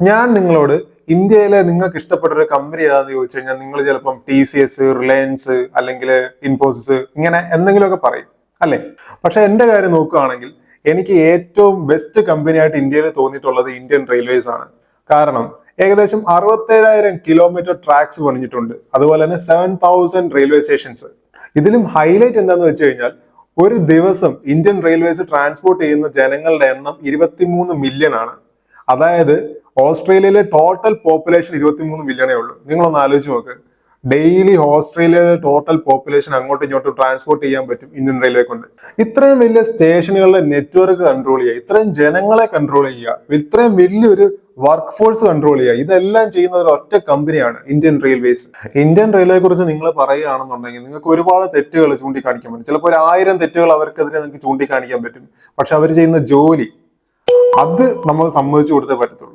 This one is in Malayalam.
ഞാൻ നിങ്ങളോട് ഇന്ത്യയിലെ നിങ്ങൾക്ക് ഇഷ്ടപ്പെട്ട ഒരു കമ്പനി ഏതാന്ന് ചോദിച്ചു കഴിഞ്ഞാൽ നിങ്ങൾ ചിലപ്പം TCS, റിലയൻസ് അല്ലെങ്കിൽ ഇൻഫോസിസ് ഇങ്ങനെ എന്തെങ്കിലുമൊക്കെ പറയും അല്ലെ. പക്ഷെ എന്റെ കാര്യം നോക്കുകയാണെങ്കിൽ എനിക്ക് ഏറ്റവും ബെസ്റ്റ് കമ്പനിയായിട്ട് ഇന്ത്യയിൽ തോന്നിയിട്ടുള്ളത് ഇന്ത്യൻ റെയിൽവേസ് ആണ്. കാരണം ഏകദേശം 67,000 കിലോമീറ്റർ ട്രാക്സ് പണിഞ്ഞിട്ടുണ്ട്. അതുപോലെ തന്നെ 7,000 റെയിൽവേ സ്റ്റേഷൻസ്. ഇതിലും ഹൈലൈറ്റ് എന്താന്ന് വെച്ച് കഴിഞ്ഞാൽ ഒരു ദിവസം ഇന്ത്യൻ റെയിൽവേസ് ട്രാൻസ്പോർട്ട് ചെയ്യുന്ന ജനങ്ങളുടെ എണ്ണം 23 മില്യൺ ആണ്. അതായത് ഓസ്ട്രേലിയയിലെ ടോട്ടൽ പോപ്പുലേഷൻ 23 മില്യണേ ഉള്ളൂ. നിങ്ങളൊന്ന് ആലോചിച്ച് നോക്ക്. ഡെയിലി ഓസ്ട്രേലിയയിലെ ടോട്ടൽ പോപ്പുലേഷൻ അങ്ങോട്ടും ഇങ്ങോട്ടും ട്രാൻസ്പോർട്ട് ചെയ്യാൻ പറ്റും ഇന്ത്യൻ റെയിൽവേ കൊണ്ട്. ഇത്രയും വലിയ സ്റ്റേഷനുകളുടെ നെറ്റ്വർക്ക് കൺട്രോൾ ചെയ്യുക, ഇത്രയും ജനങ്ങളെ കൺട്രോൾ ചെയ്യുക, ഇത്രയും വലിയൊരു വർക്ക് ഫോഴ്സ് കൺട്രോൾ ചെയ്യുക, ഇതെല്ലാം ചെയ്യുന്ന ഒരു ഒറ്റ കമ്പനിയാണ് ഇന്ത്യൻ റെയിൽവേസ്. ഇന്ത്യൻ റെയിൽവേയെ കുറിച്ച് നിങ്ങൾ പറയുകയാണെന്നുണ്ടെങ്കിൽ നിങ്ങൾക്ക് ഒരുപാട് തെറ്റുകൾ ചൂണ്ടിക്കാണിക്കാൻ പറ്റും. ചിലപ്പോൾ 1,000 തെറ്റുകൾ അവർക്കെതിരെ നിങ്ങൾക്ക് ചൂണ്ടിക്കാണിക്കാൻ പറ്റും. പക്ഷെ അവർ ചെയ്യുന്ന ജോലി അത് നമ്മൾ സമ്മതിച്ചു കൊടുത്തേ പറ്റത്തുള്ളൂ.